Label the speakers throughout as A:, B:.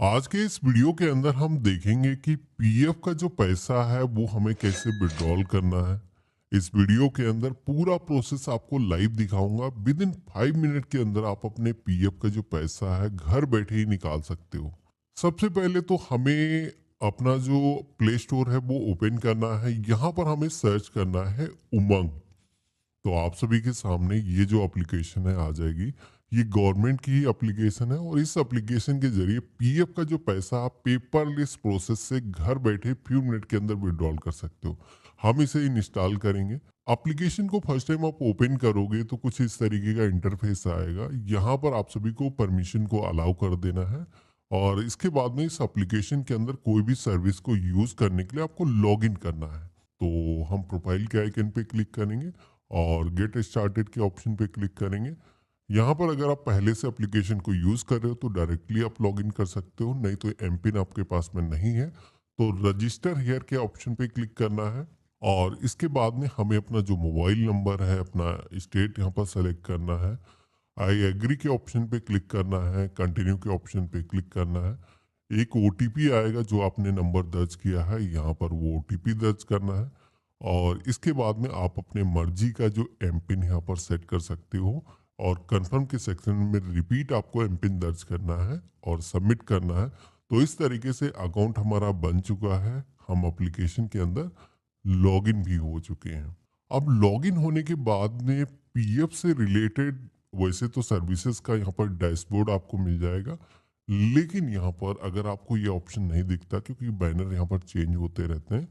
A: आज के इस वीडियो के अंदर हम देखेंगे कि पीएफ का जो पैसा है वो हमें कैसे विड्रॉल करना है। इस वीडियो के अंदर पूरा प्रोसेस आपको लाइव दिखाऊंगा। विद इन 5 मिनट के अंदर आप अपने पीएफ का जो पैसा है घर बैठे ही निकाल सकते हो। सबसे पहले तो हमें अपना जो प्ले स्टोर है वो ओपन करना है। यहाँ पर हमें सर्च करना है उमंग। तो आप सभी के सामने ये जो एप्लीकेशन है आ जाएगी। ये गवर्नमेंट की ही एप्लीकेशन है और इस एप्लीकेशन के जरिए पीएफ का जो पैसा आप पेपरलेस प्रोसेस से घर बैठे फ्यू मिनट के अंदर विड्रॉल कर सकते हो। हम इसे इंस्टॉल करेंगे। एप्लीकेशन को फर्स्ट टाइम आप ओपन करोगे तो कुछ इस तरीके का इंटरफेस आएगा। यहाँ पर आप सभी को परमिशन को अलाउ कर देना है और इसके बाद में इस एप्लीकेशन के अंदर कोई भी सर्विस को यूज करने के लिए आपको लॉग इन करना है। तो हम प्रोफाइल के आइकन पे क्लिक करेंगे और गेट स्टार्टेड के ऑप्शन पे क्लिक करेंगे। यहाँ पर अगर आप पहले से एप्लीकेशन को यूज़ कर रहे हो तो डायरेक्टली आप लॉगिन कर सकते हो, नहीं तो एम पिन आपके पास में नहीं है तो रजिस्टर हेयर के ऑप्शन पे क्लिक करना है। और इसके बाद में हमें अपना जो मोबाइल नंबर है, अपना स्टेट यहाँ पर सेलेक्ट करना है। आई एग्री के ऑप्शन पे क्लिक करना है, कंटिन्यू के ऑप्शन पे क्लिक करना है। एक ओटीपी आएगा जो आपने नंबर दर्ज किया है, यहाँ पर वो ओटीपी दर्ज करना है। और इसके बाद में आप अपने मर्जी का जो एम पिन यहाँ पर सेट कर सकते हो और कंफर्म के सेक्शन में रिपीट आपको एम पिन दर्ज करना है और सबमिट करना है। तो इस तरीके से अकाउंट हमारा बन चुका है। हम एप्लीकेशन के अंदर लॉगिन भी हो चुके हैं। अब लॉगिन होने के बाद में पीएफ से रिलेटेड वैसे तो सर्विसेज का यहाँ पर डैशबोर्ड आपको मिल जाएगा, लेकिन यहाँ पर अगर आपको ये ऑप्शन नहीं दिखता क्योंकि बैनर यहाँ पर चेंज होते रहते हैं,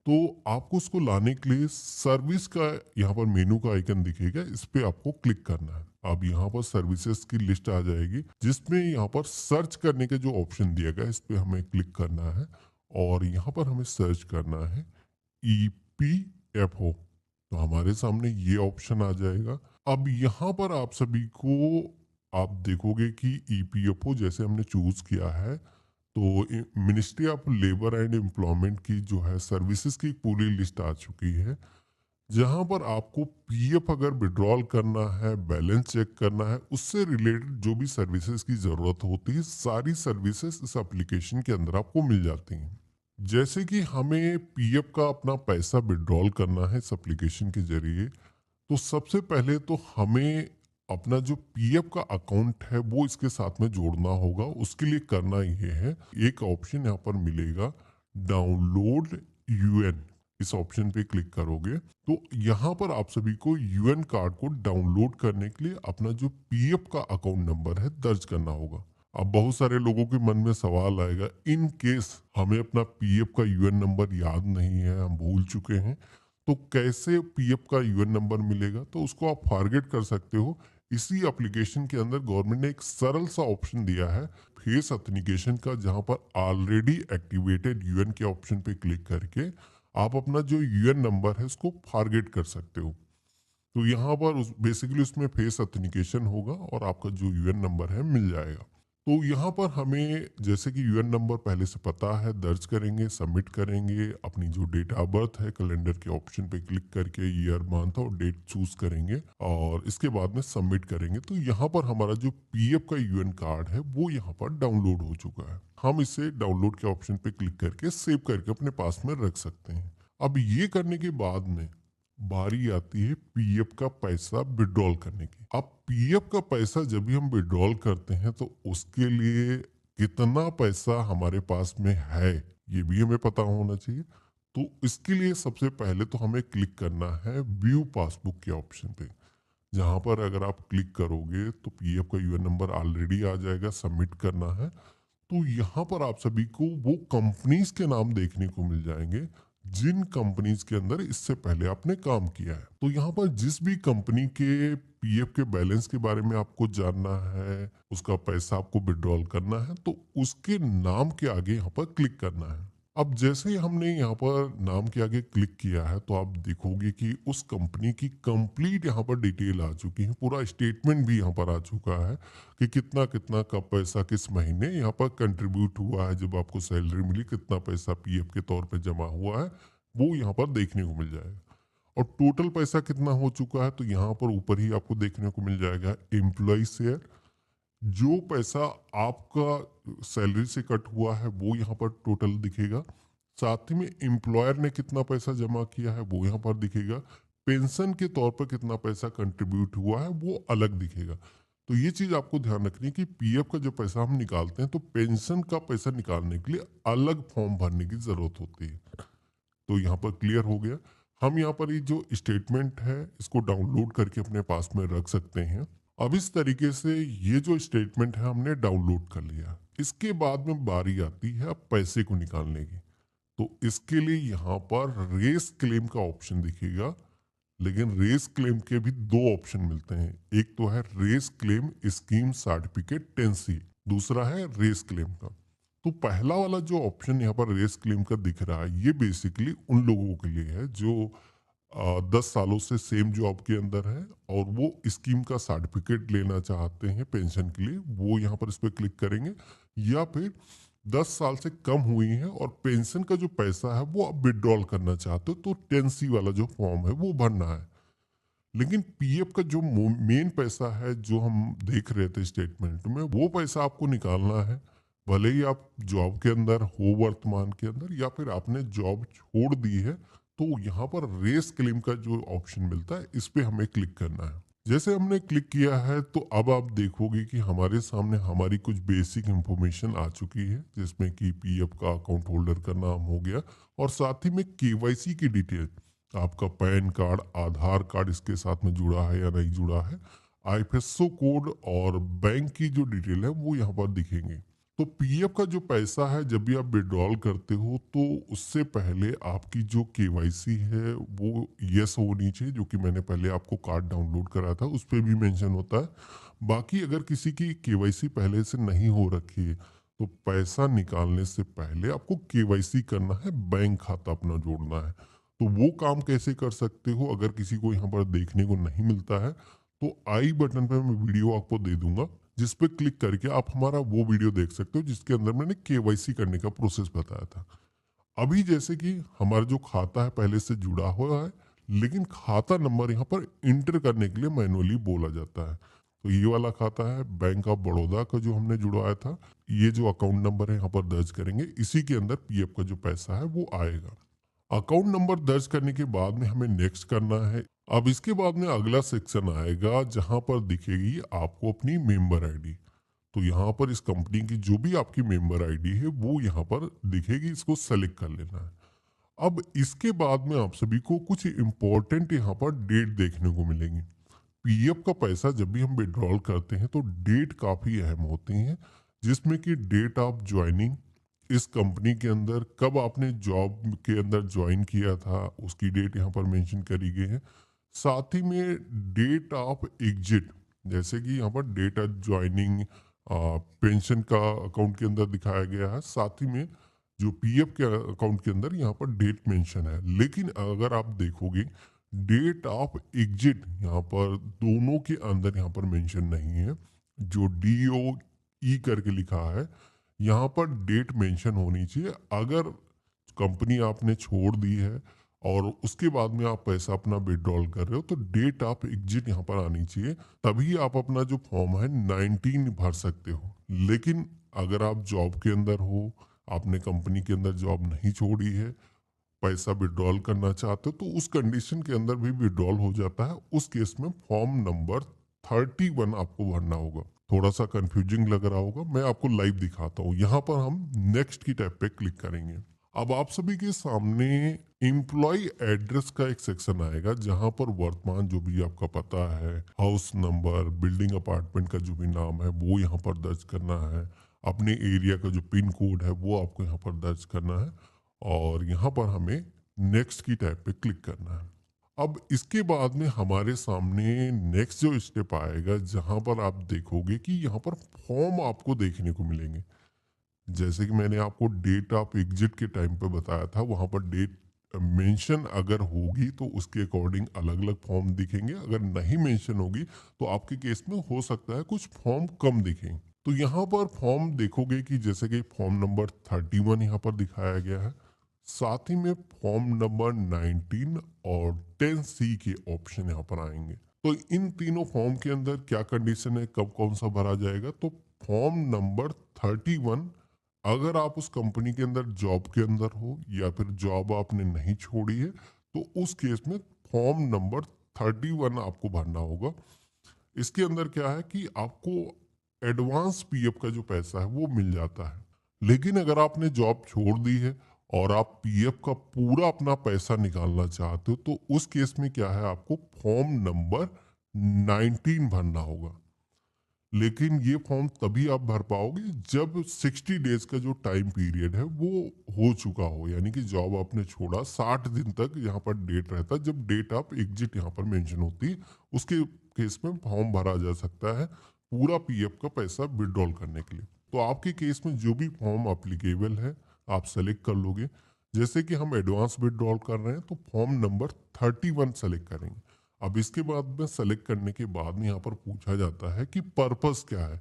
A: तो आपको उसको लाने के लिए सर्विस का यहाँ पर मेनू का आइकन दिखेगा, इस पे आपको क्लिक करना है। अब यहाँ पर सर्विसेज की लिस्ट आ जाएगी जिसमें यहाँ पर सर्च करने का जो ऑप्शन दिया गया है इस पे हमें क्लिक करना है और यहाँ पर हमें सर्च करना है ईपीएफओ। तो हमारे सामने ये ऑप्शन आ जाएगा। अब यहाँ पर आप सभी को आप देखोगे कि ईपीएफओ जैसे हमने चूज किया है तो ministry of labour and employment की जो है सर्विसेज की पूरी लिस्ट आ चुकी है, जहां पर आपको पीएफ अगर विड्रॉल करना है, बैलेंस चेक करना है, उससे रिलेटेड जो भी सर्विसेज की ज़रूरत होती है सारी सर्विसेज इस एप्लीकेशन के अंदर आपको मिल जाती हैं। जैसे कि हमें पीएफ का अपना पैसा विड्रॉल करना है इस एप्लीकेशन के जरिए, तो सबसे पहले तो हमें अपना जो पीएफ का अकाउंट है वो इसके साथ में जोड़ना होगा। उसके लिए करना ये है, एक ऑप्शन यहाँ पर मिलेगा डाउनलोड यूएन। इस ऑप्शन पे क्लिक करोगे तो यहाँ पर आप सभी को यूएन कार्ड को डाउनलोड करने के लिए अपना जो पीएफ का अकाउंट नंबर है दर्ज करना होगा। अब बहुत सारे लोगों के मन में सवाल आएगा, इन केस हमें अपना पीएफ का यूएन नंबर याद नहीं है, हम भूल चुके हैं, तो कैसे पीएफ का यूएन नंबर मिलेगा? तो उसको आप फॉरगेट कर सकते हो। इसी एप्लीकेशन के अंदर गवर्नमेंट ने एक सरल सा ऑप्शन दिया है फेस ऑथेंटिकेशन का, जहां पर ऑलरेडी एक्टिवेटेड यूएन के ऑप्शन पे क्लिक करके आप अपना जो यूएन नंबर है उसको फॉरगेट कर सकते हो। तो यहाँ पर बेसिकली उसमें फेस ऑथेंटिकेशन होगा और आपका जो यूएन नंबर है मिल जाएगा। तो यहाँ पर हमें जैसे कि यूएन नंबर पहले से पता है, दर्ज करेंगे, सबमिट करेंगे, अपनी जो डेट ऑफ बर्थ है कैलेंडर के ऑप्शन पे क्लिक करके ईयर, मंथ और डेट चूज करेंगे और इसके बाद में सबमिट करेंगे। तो यहाँ पर हमारा जो पीएफ का यूएन कार्ड है वो यहाँ पर डाउनलोड हो चुका है। हम इसे डाउनलोड के ऑप्शन पे क्लिक करके सेव करके अपने पास में रख सकते हैं। अब ये करने के बाद में बारी आती है पीएफ का पैसा विड्रॉल करने की। अब पीएफ का पैसा जब भी हम विड्रॉल करते हैं तो उसके लिए कितना पैसा हमारे पास में है ये भी हमें पता होना चाहिए। तो इसके लिए सबसे पहले तो हमें क्लिक करना है व्यू पासबुक के ऑप्शन पे, जहां पर अगर आप क्लिक करोगे तो पीएफ का यूएन नंबर ऑलरेडी आ जाएगा, सबमिट करना है। तो यहाँ पर आप सभी को वो कंपनीज के नाम देखने को मिल जाएंगे जिन कंपनीज के अंदर इससे पहले आपने काम किया है। तो यहाँ पर जिस भी कंपनी के पीएफ के बैलेंस के बारे में आपको जानना है, उसका पैसा आपको विड्रॉल करना है, तो उसके नाम के आगे यहाँ पर क्लिक करना है। अब जैसे ही हमने यहाँ पर नाम के आगे क्लिक किया है तो आप देखोगे कि उस कंपनी की कंप्लीट यहाँ पर डिटेल आ चुकी है, पूरा स्टेटमेंट भी यहाँ पर आ चुका है कि कितना कितना कब पैसा किस महीने यहाँ पर कंट्रीब्यूट हुआ है, जब आपको सैलरी मिली कितना पैसा पीएफ के तौर पे जमा हुआ है वो यहाँ पर देखने को मिल जाएगा। और टोटल पैसा कितना हो चुका है तो यहाँ पर ऊपर ही आपको देखने को मिल जाएगा एम्प्लॉय शेयर, जो पैसा आपका सैलरी से कट हुआ है वो यहाँ पर टोटल दिखेगा। साथ ही में एम्प्लॉयर ने कितना पैसा जमा किया है वो यहाँ पर दिखेगा। पेंशन के तौर पर कितना पैसा कंट्रीब्यूट हुआ है वो अलग दिखेगा। तो ये चीज़ आपको ध्यान रखनी है कि पीएफ का जो पैसा हम निकालते हैं तो पेंशन का पैसा निकालने के लिए अलग फॉर्म भरने की ज़रूरत होती है। तो यहाँ पर क्लियर हो गया। हम यहाँ पर ये जो स्टेटमेंट है इसको डाउनलोड करके अपने पास में रख सकते हैं। अब इस तरीके से ये जो स्टेटमेंट है हमने डाउनलोड कर लिया। इसके बाद में बारी आती है अब पैसे को निकालने की। तो इसके लिए यहाँ पर रेस क्लेम का ऑप्शन दिखेगा। लेकिन रेस क्लेम के भी दो ऑप्शन मिलते हैं। एक तो है race claim scheme certificate 10C, दूसरा है रेस क्लेम का। तो पहला वाला जो ऑप्शन यहाँ पर रेस क्लेम का दिख रहा है ये बेसिकली उन लोगों के लिए है जो 10 सालों से सेम जॉब के अंदर है और वो स्कीम का सर्टिफिकेट लेना चाहते हैं पेंशन के लिए, वो यहाँ पर इस पर क्लिक करेंगे। या फिर 10 साल से कम हुई है और पेंशन का जो पैसा है वो आप विड्रॉल करना चाहते हो तो 10C वाला जो फॉर्म है वो भरना है। लेकिन पीएफ का जो मेन पैसा है जो हम देख रहे थे स्टेटमेंट में, वो पैसा आपको निकालना है। भले ही आप जॉब के अंदर हो वर्तमान के अंदर या फिर आपने जॉब छोड़ दी है, तो यहाँ पर रेस क्लेम का जो ऑप्शन मिलता है इस पे हमें क्लिक करना है। जैसे हमने क्लिक किया है तो अब आप देखोगे कि हमारे सामने हमारी कुछ बेसिक इंफॉर्मेशन आ चुकी है, जिसमें कि पीएफ का अकाउंट होल्डर का नाम हो गया और साथ ही में केवाईसी की डिटेल, आपका पैन कार्ड, आधार कार्ड इसके साथ में जुड़ा है या नहीं जुड़ा है, आईएफएसओ कोड और बैंक की जो डिटेल है वो यहाँ पर दिखेंगे। तो पीएफ का जो पैसा है जब भी आप विड्रॉल करते हो तो उससे पहले आपकी जो केवाईसी है वो यस होनी चाहिए, जो कि मैंने पहले आपको कार्ड डाउनलोड करा था उस पर भी मेंशन होता है। बाकी अगर किसी की केवाईसी पहले से नहीं हो रखी है तो पैसा निकालने से पहले आपको केवाईसी करना है, बैंक खाता अपना जोड़ना है। तो वो काम कैसे कर सकते हो अगर किसी को यहाँ पर देखने को नहीं मिलता है, तो आई बटन पे मैं वीडियो आपको दे दूंगा जिस पे क्लिक करके आप हमारा वो वीडियो देख सकते हो जिसके अंदर मैंने केवाईसी करने का प्रोसेस बताया था। अभी जैसे कि हमारा जो खाता है पहले से जुड़ा हुआ है, लेकिन खाता नंबर यहाँ पर इंटर करने के लिए मैनुअली बोला जाता है। तो ये वाला खाता है बैंक ऑफ बड़ौदा का जो हमने जुड़वाया था। ये जो अकाउंट नंबर है यहाँ पर दर्ज करेंगे, इसी के अंदर पीएफ का जो पैसा है वो आएगा। अकाउंट नंबर दर्ज करने के बाद में हमें नेक्स्ट करना है। अब इसके बाद में अगला सेक्शन आएगा जहां पर दिखेगी आपको अपनी मेंबर आईडी। तो यहाँ पर इस कंपनी की जो भी आपकी मेंबर आईडी है वो यहाँ पर दिखेगी, इसको सेलेक्ट कर लेना है। अब इसके बाद में आप सभी को कुछ इंपॉर्टेंट यहाँ पर डेट देखने को मिलेंगी। पीएफ का पैसा जब भी हम विड्रॉल करते हैं तो डेट काफ़ी अहम होती हैं, जिसमें कि डेट ऑफ ज्वाइनिंग, इस कंपनी के अंदर कब आपने जॉब के अंदर ज्वाइन किया था उसकी डेट यहाँ पर मेंशन करी गई है। साथ ही में डेट ऑफ एग्जिट, जैसे कि यहाँ पर डेट ऑफ ज्वाइनिंग पेंशन का अकाउंट के अंदर दिखाया गया है, साथ ही में जो पीएफ के अकाउंट के अंदर यहाँ पर डेट मेंशन है। लेकिन अगर आप देखोगे डेट ऑफ एग्जिट यहाँ पर दोनों के अंदर यहाँ पर मेंशन नहीं है। जो DOE करके लिखा है यहाँ पर डेट मेंशन होनी चाहिए। अगर कंपनी आपने छोड़ दी है और उसके बाद में आप पैसा अपना विड्रॉल कर रहे हो तो डेट ऑफ एग्जिट यहाँ पर आनी चाहिए, तभी आप अपना जो फॉर्म है 19 भर सकते हो। लेकिन अगर आप जॉब के अंदर हो, आपने कंपनी के अंदर जॉब नहीं छोड़ी है, पैसा विड्रॉल करना चाहते हो तो उस कंडीशन के अंदर भी विड्रॉल हो जाता है। उस केस में फॉर्म नंबर 31 आपको भरना होगा। थोड़ा सा कंफ्यूजिंग लग रहा होगा, मैं आपको लाइव दिखाता हूँ। यहाँ पर हम नेक्स्ट की टैब पे क्लिक करेंगे। अब आप सभी के सामने एम्प्लॉय एड्रेस का एक सेक्शन आएगा जहां पर वर्तमान जो भी आपका पता है, हाउस नंबर, बिल्डिंग अपार्टमेंट का जो भी नाम है वो यहाँ पर दर्ज करना है। अपने एरिया का जो पिन कोड है वो आपको यहाँ पर दर्ज करना है और यहाँ पर हमें नेक्स्ट की टैब पे क्लिक करना है। अब इसके बाद में हमारे सामने नेक्स्ट जो स्टेप आएगा जहां पर आप देखोगे कि यहाँ पर फॉर्म आपको देखने को मिलेंगे। जैसे कि मैंने आपको डेट ऑफ एग्जिट के टाइम पे बताया था, वहां पर डेट मेंशन अगर होगी तो उसके अकॉर्डिंग अलग अलग फॉर्म दिखेंगे, अगर नहीं मेंशन होगी तो आपके केस में हो सकता है कुछ फॉर्म कम दिखें। तो यहाँ पर फॉर्म देखोगे कि जैसे कि फॉर्म नंबर 31 यहाँ पर दिखाया गया है, साथ ही में फॉर्म नंबर 19 और 10C के ऑप्शन यहाँ पर आएंगे। तो इन तीनों फॉर्म के अंदर क्या कंडीशन है, कब कौन सा भरा जाएगा? तो फॉर्म नंबर 31, अगर आप उस कंपनी के अंदर जॉब के अंदर हो या फिर जॉब आपने नहीं छोड़ी है, तो उस केस में फॉर्म नंबर 31 आपको भरना होगा। इसके अंदर क्या है कि आपको एडवांस पीएफ का जो पैसा है वो मिल जाता है। लेकिन अगर आपने जॉब छोड़ दी है और आप पीएफ का पूरा अपना पैसा निकालना चाहते हो, तो उस केस में क्या है, आपको फॉर्म नंबर 19 भरना होगा। लेकिन ये फॉर्म तभी आप भर पाओगे जब 60 डेज का जो टाइम पीरियड है वो हो चुका हो, यानी कि जॉब आपने छोड़ा 60 दिन तक यहाँ पर डेट रहता है, जब डेट आप एग्जिट यहाँ पर मेंशन होती है, उसके केस में फॉर्म भरा जा सकता है पूरा पीएफ का पैसा विड्रॉल करने के लिए। तो आपके केस में जो भी फॉर्म अप्लीकेबल है आप सेलेक्ट कर लोगे। जैसे कि हम एडवांस विड्रॉल कर रहे हैं तो फॉर्म नंबर 31 सेलेक्ट करेंगे। अब इसके बाद में सेलेक्ट करने के बाद में यहाँ पर पूछा जाता है कि पर्पस क्या है,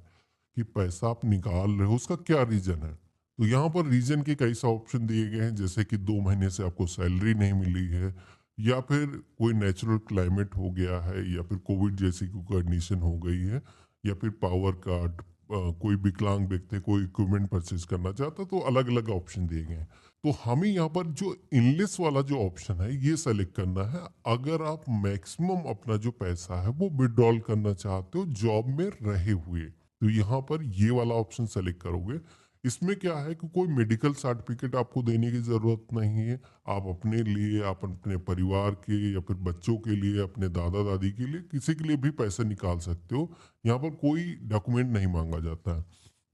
A: कि पैसा आप निकाल रहे हो उसका क्या रीजन है। तो यहाँ पर रीजन के कई सा ऑप्शन दिए गए हैं, जैसे कि 2 महीने से आपको सैलरी नहीं मिली है, या फिर कोई नेचुरल क्लाइमेट हो गया है, या फिर कोविड जैसी कोई कंडीशन हो गई है, या फिर पावर काट, कोई विकलांग व्यक्ति कोई इक्विपमेंट परचेज करना चाहता है, तो अलग अलग ऑप्शन दिए गए हैं। तो हमें यहाँ पर जो इनलेस वाला जो ऑप्शन है ये सेलेक्ट करना है, अगर आप मैक्सिमम अपना जो पैसा है वो विड्रॉल करना चाहते हो जॉब में रहे हुए, तो यहाँ पर ये वाला ऑप्शन सेलेक्ट करोगे। इसमें क्या है कि कोई मेडिकल सर्टिफिकेट आपको देने की ज़रूरत नहीं है। आप अपने लिए, आप अपने परिवार के या फिर बच्चों के लिए, अपने दादा दादी के लिए, किसी के लिए भी पैसे निकाल सकते हो। यहाँ पर कोई डॉक्यूमेंट नहीं मांगा जाता है,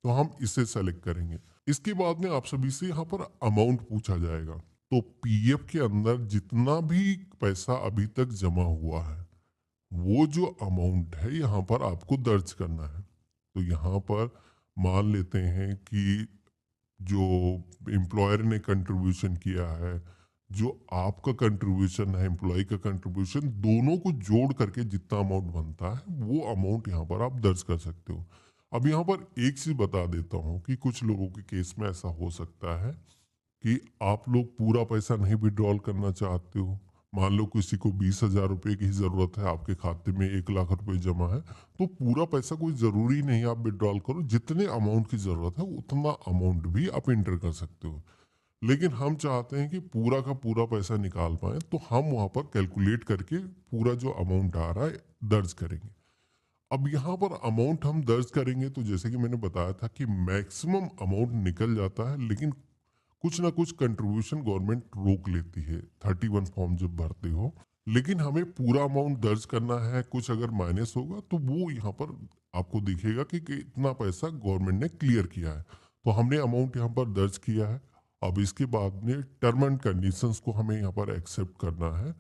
A: तो हम इसे सेलेक्ट करेंगे। इसके बाद में आप सभी से यहाँ पर अमाउंट पूछा जाएगा। तो पीएफ के अंदर जितना भी पैसा अभी तक जमा हुआ है वो जो अमाउंट है यहाँ पर आपको दर्ज करना है। तो यहाँ पर मान लेते हैं कि जो एम्प्लॉयर ने कंट्रीब्यूशन किया है, जो आपका कंट्रीब्यूशन है, एम्प्लॉय का कंट्रीब्यूशन, दोनों को जोड़ करके जितना अमाउंट बनता है वो अमाउंट यहाँ पर आप दर्ज कर सकते हो। अब यहाँ पर एक चीज बता देता हूँ कि कुछ लोगों के केस में ऐसा हो सकता है कि आप लोग पूरा पैसा नहीं विड्रॉल करना चाहते हो। मान लो किसी को 20,000 रुपये की ज़रूरत है, आपके खाते में 1 लाख रुपए जमा है, तो पूरा पैसा कोई ज़रूरी नहीं आप विड्रॉल करो, जितने अमाउंट की ज़रूरत है उतना अमाउंट भी आप इंटर कर सकते हो। लेकिन हम चाहते हैं कि पूरा का पूरा पैसा निकाल पाए, तो हम वहाँ पर कैलकुलेट करके पूरा जो अमाउंट आ रहा है दर्ज करेंगे। अब यहाँ पर अमाउंट हम दर्ज करेंगे तो जैसे कि मैंने बताया था कि मैक्सिमम अमाउंट निकल जाता है, लेकिन कुछ ना कुछ कंट्रीब्यूशन गवर्नमेंट रोक लेती है 31 फॉर्म जब भरते हो। लेकिन हमें पूरा अमाउंट दर्ज करना है, कुछ अगर माइनस होगा तो वो यहाँ पर आपको दिखेगा कि इतना पैसा गवर्नमेंट ने क्लियर किया है। तो हमने अमाउंट यहाँ पर दर्ज किया है। अब इसके बाद में टर्म एंड कंडीशंस को हमें यहाँ पर एक्सेप्ट करना है,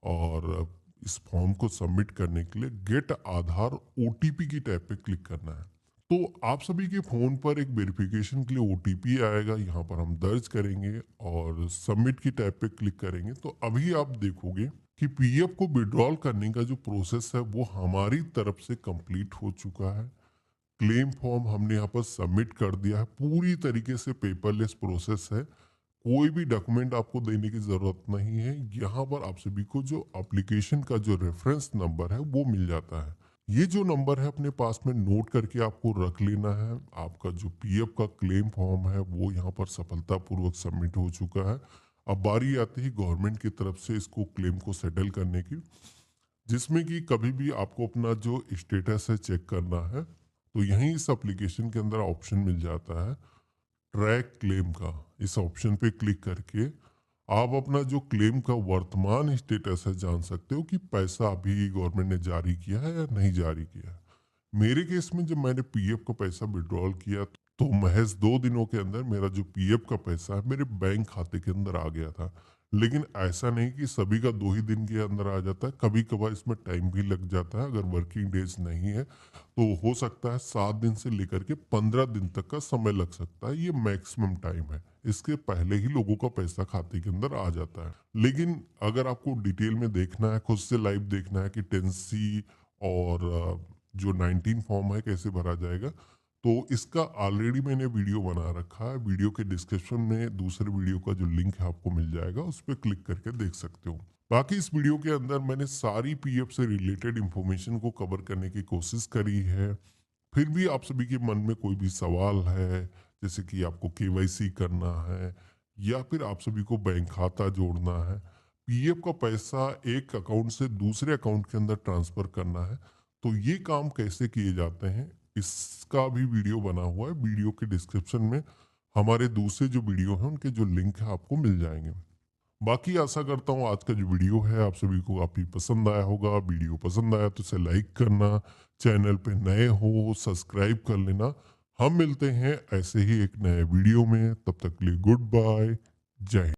A: और इस फॉर्म को सबमिट करने के लिए गेट आधार ओटीपी की टैब पे क्लिक करना है। तो आप सभी के फ़ोन पर एक वेरिफिकेशन के लिए ओटीपी आएगा, यहाँ पर हम दर्ज करेंगे और सबमिट की टैब पे क्लिक करेंगे। तो अभी आप देखोगे कि पीएफ को विड्रॉल करने का जो प्रोसेस है वो हमारी तरफ से कंप्लीट हो चुका है। क्लेम फॉर्म हमने यहाँ पर सबमिट कर दिया है, पूरी तरीके से पेपरलेस प्रोसेस है। कोई भी डॉक्यूमेंट आपको देने की ज़रूरत नहीं है। यहाँ पर आप सभी को जो एप्लीकेशन का जो रेफरेंस नंबर है वो मिल जाता है। ये जो नंबर है अपने पास में नोट करके आपको रख लेना है। आपका जो पीएफ का क्लेम फॉर्म है वो यहाँ पर सफलतापूर्वक सबमिट हो चुका है। अब बारी आती है गवर्नमेंट की तरफ से इसको क्लेम को सेटल करने की, जिसमें कि कभी भी आपको अपना जो स्टेटस है चेक करना है, तो यहीं इस एप्लीकेशन के अंदर ऑप्शन मिल जाता है ट्रैक क्लेम का। इस ऑप्शन पे क्लिक करके आप अपना जो क्लेम का वर्तमान स्टेटस है जान सकते हो कि पैसा अभी गवर्नमेंट ने जारी किया है या नहीं जारी किया है। मेरे केस में जब मैंने पीएफ का पैसा विड्रॉल किया तो महज 2 दिनों के अंदर मेरा जो पीएफ का पैसा है मेरे बैंक खाते के अंदर आ गया था। लेकिन ऐसा नहीं कि सभी का 2 ही दिन के अंदर आ जाता है, कभी कभार इसमें टाइम भी लग जाता है। अगर वर्किंग डेज नहीं है तो हो सकता है 7 दिन से लेकर के 15 दिन तक का समय लग सकता है, ये मैक्सिमम टाइम है। इसके पहले ही लोगों का पैसा खाते के अंदर आ जाता है। लेकिन अगर आपको डिटेल में देखना है, खुद से लाइव देखना है कि टेंसी और जो 19 फॉर्म है कैसे भरा जाएगा, तो इसका ऑलरेडी मैंने वीडियो बना रखा है। वीडियो के डिस्क्रिप्शन में दूसरे वीडियो का जो लिंक है आपको मिल जाएगा, उस पर क्लिक करके देख सकते हो। बाकी इस वीडियो के अंदर मैंने सारी पीएफ से रिलेटेड इंफॉर्मेशन को कवर करने की कोशिश करी है। फिर भी आप सभी के मन में कोई भी सवाल है, जैसे कि आपको केवाईसी करना है या फिर आप सभी को बैंक खाता जोड़ना है, पीएफ का पैसा एक अकाउंट से दूसरे अकाउंट के अंदर ट्रांसफर करना है, तो ये काम कैसे किए जाते हैं, इसका भी वीडियो बना हुआ है। वीडियो के डिस्क्रिप्शन में हमारे दूसरे जो वीडियो हैं उनके जो लिंक है आपको मिल जाएंगे। बाकी आशा करता हूँ आज का जो वीडियो है आप सभी को काफ़ी पसंद आया होगा। वीडियो पसंद आया तो इसे लाइक करना, चैनल पे नए हो सब्सक्राइब कर लेना। हम मिलते हैं ऐसे ही एक नए वीडियो में, तब तक के लिए गुड बाय, जय हिंद।